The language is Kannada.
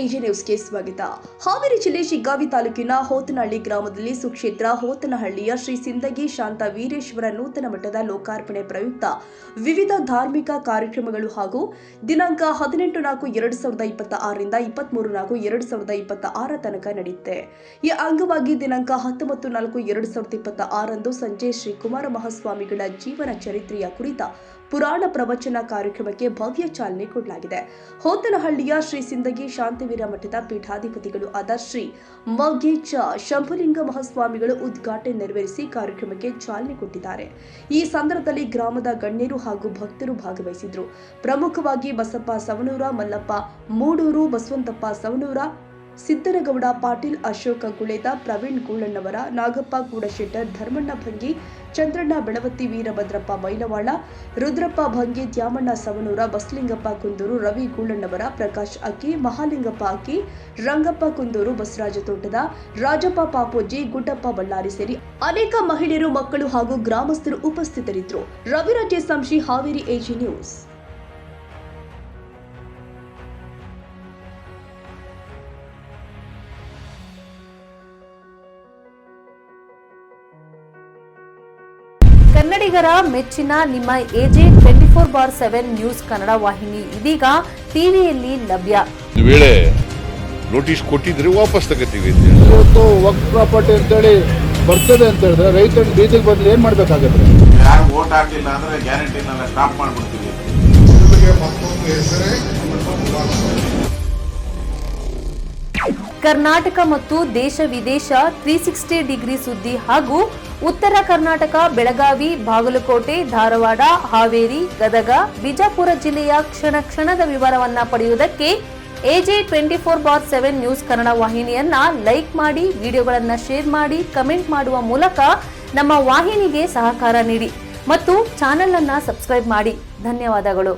ಎಜಿ ನ್ಯೂಸ್ಗೆ ಸ್ವಾಗತ. ಹಾವೇರಿ ಜಿಲ್ಲೆ ಶಿಗ್ಗಾವಿ ತಾಲೂಕಿನ ಹೋತನಹಳ್ಳಿ ಗ್ರಾಮದಲ್ಲಿ ಸುಕ್ಷೇತ್ರ ಹೋತನಹಳ್ಳಿಯ ಶ್ರೀ ಸಿಂದಗಿ ಶಾಂತ ವೀರೇಶ್ವರ ನೂತನ ಮಠದ ಲೋಕಾರ್ಪಣೆ ಪ್ರಯುಕ್ತ ವಿವಿಧ ಧಾರ್ಮಿಕ ಕಾರ್ಯಕ್ರಮಗಳು ಹಾಗೂ ದಿನಾಂಕ 18/4/2026 ರಿಂದ 23/4/2026 ತನಕ ನಡೆಯುತ್ತೆ. ಈ ಅಂಗವಾಗಿ ದಿನಾಂಕ 19/4/2026 ರಂದು ಸಂಜೆ ಶ್ರೀ ಕುಮಾರ ಮಹಾಸ್ವಾಮಿಗಳ ಜೀವನ ಚರಿತ್ರೆಯ ಕುರಿತ ಪುರಾಣ ಪ್ರವಚನ ಕಾರ್ಯಕ್ರಮಕ್ಕೆ ಭವ್ಯ ಚಾಲನೆ ಕೊಡಲಾಗಿದೆ. ಹೋತನಹಳ್ಳಿಯ ಶ್ರೀ ಸಿಂದಗಿ ಶಾಂತವೀರ ಮಠದ ಪೀಠಾಧಿಪತಿಗಳು ಆದ ಶ್ರೀ ಮಗೇಚ ಶಂಭುಲಿಂಗ ಮಹಾಸ್ವಾಮಿಗಳು ಉದ್ಘಾಟನೆ ನೆರವೇರಿಸಿ ಕಾರ್ಯಕ್ರಮಕ್ಕೆ ಚಾಲನೆ ಕೊಟ್ಟಿದ್ದಾರೆ. ಈ ಸಂದರ್ಭದಲ್ಲಿ ಗ್ರಾಮದ ಗಣ್ಯರು ಹಾಗೂ ಭಕ್ತರು ಭಾಗವಹಿಸಿದ್ರು. ಪ್ರಮುಖವಾಗಿ ಬಸಪ್ಪ ಸವಣೂರ, ಮಲ್ಲಪ್ಪ ಮೂಡೂರು, ಬಸವಂತಪ್ಪ ಸವಣೂರ, ಸಿದ್ದನಗೌಡ ಪಾಟೀಲ್, ಅಶೋಕ ಗುಳೇದ, ಪ್ರವೀಣ್ ಗೂಳಣ್ಣವರ, ನಾಗಪ್ಪ ಕೂಡಶೆಟ್ಟರ್, ಧರ್ಮಣ್ಣ ಭಂಗಿ, ಚಂದ್ರಣ್ಣ ಬೆಳವತ್ತಿ, ವೀರಭದ್ರಪ್ಪ ಮೈಲವಾಳ, ರುದ್ರಪ್ಪ ಭಂಗಿ, ದ್ಯಾಮಣ್ಣ ಸವಣೂರ, ಬಸಲಿಂಗಪ್ಪ ಕುಂದೂರು, ರವಿ ಗೂಳಣ್ಣವರ, ಪ್ರಕಾಶ್ ಅಕ್ಕಿ, ಮಹಾಲಿಂಗಪ್ಪ ಅಕ್ಕಿ, ರಂಗಪ್ಪ ಕುಂದೂರು, ಬಸವರಾಜ ತೋಟದ, ರಾಜಪ್ಪ ಪಾಪೋಜಿ, ಗುಡ್ಡಪ್ಪ ಬಳ್ಳಾರಿ ಸೇರಿ ಅನೇಕ ಮಹಿಳೆಯರು, ಮಕ್ಕಳು ಹಾಗೂ ಗ್ರಾಮಸ್ಥರು ಉಪಸ್ಥಿತರಿದ್ದರು. ರವಿರಾಜೆ ಸಂಶಿ, ಹಾವೇರಿ ಎಜಿ ನ್ಯೂಸ್. ಕನ್ನಡಿಗರ ಮೆಚ್ಚಿನ ನಿಮ್ಮ ಎಜೆ 24/7 ನ್ಯೂಸ್ ಕನ್ನಡ ವಾಹಿನಿ ಇದೀಗ ಟಿವಿಯಲ್ಲಿ ಲಭ್ಯ. ವೇಳೆ ನೋಟಿಸ್ ಕೊಟ್ಟಿದ್ರೆ ವಾಪಸ್ ತಗೋತೀವಿ. ಇವತ್ತು ವಕ್ಫ್ ಪ್ರಾಪರ್ಟಿ ಅಂತೇಳಿ ಬರ್ತದೆ ಅಂತ ಹೇಳಿದ್ರೆ ರೈತರು ಬೀದಿಗೆ ಬಂದು ಏನ್ ಮಾಡ್ಬೇಕಾಗತ್ತೆ? ಯಾರು ವೋಟ್ ಹಾಕಿಲ್ಲ ಅಂದ್ರೆ ಗ್ಯಾರಂಟಿನೆಲ್ಲ ಸ್ಟಾಪ್ ಮಾಡ್ಬಿಡ್ತೀವಿ. ಕರ್ನಾಟಕ ಮತ್ತು ದೇಶ ವಿದೇಶ 360 ಡಿಗ್ರಿ ಸುದ್ದಿ ಹಾಗೂ ಉತ್ತರ ಕರ್ನಾಟಕ, ಬೆಳಗಾವಿ, ಬಾಗಲಕೋಟೆ, ಧಾರವಾಡ, ಹಾವೇರಿ, ಗದಗ, ಬಿಜಾಪುರ ಜಿಲ್ಲೆಯ ಕ್ಷಣ ಕ್ಷಣದ ವಿವರವನ್ನ ಪಡೆಯುವುದಕ್ಕೆ ಎಜೆ 24/7 ನ್ಯೂಸ್ ಕನ್ನಡ ವಾಹಿನಿಯನ್ನ ಲೈಕ್ ಮಾಡಿ, ವಿಡಿಯೋಗಳನ್ನ ಶೇರ್ ಮಾಡಿ, ಕಮೆಂಟ್ ಮಾಡುವ ಮೂಲಕ ನಮ್ಮ ವಾಹಿನಿಗೆ ಸಹಕಾರ ನೀಡಿ ಮತ್ತು ಚಾನೆಲ್ ಅನ್ನ ಸಬ್ಸ್ಕ್ರೈಬ್ ಮಾಡಿ. ಧನ್ಯವಾದಗಳು.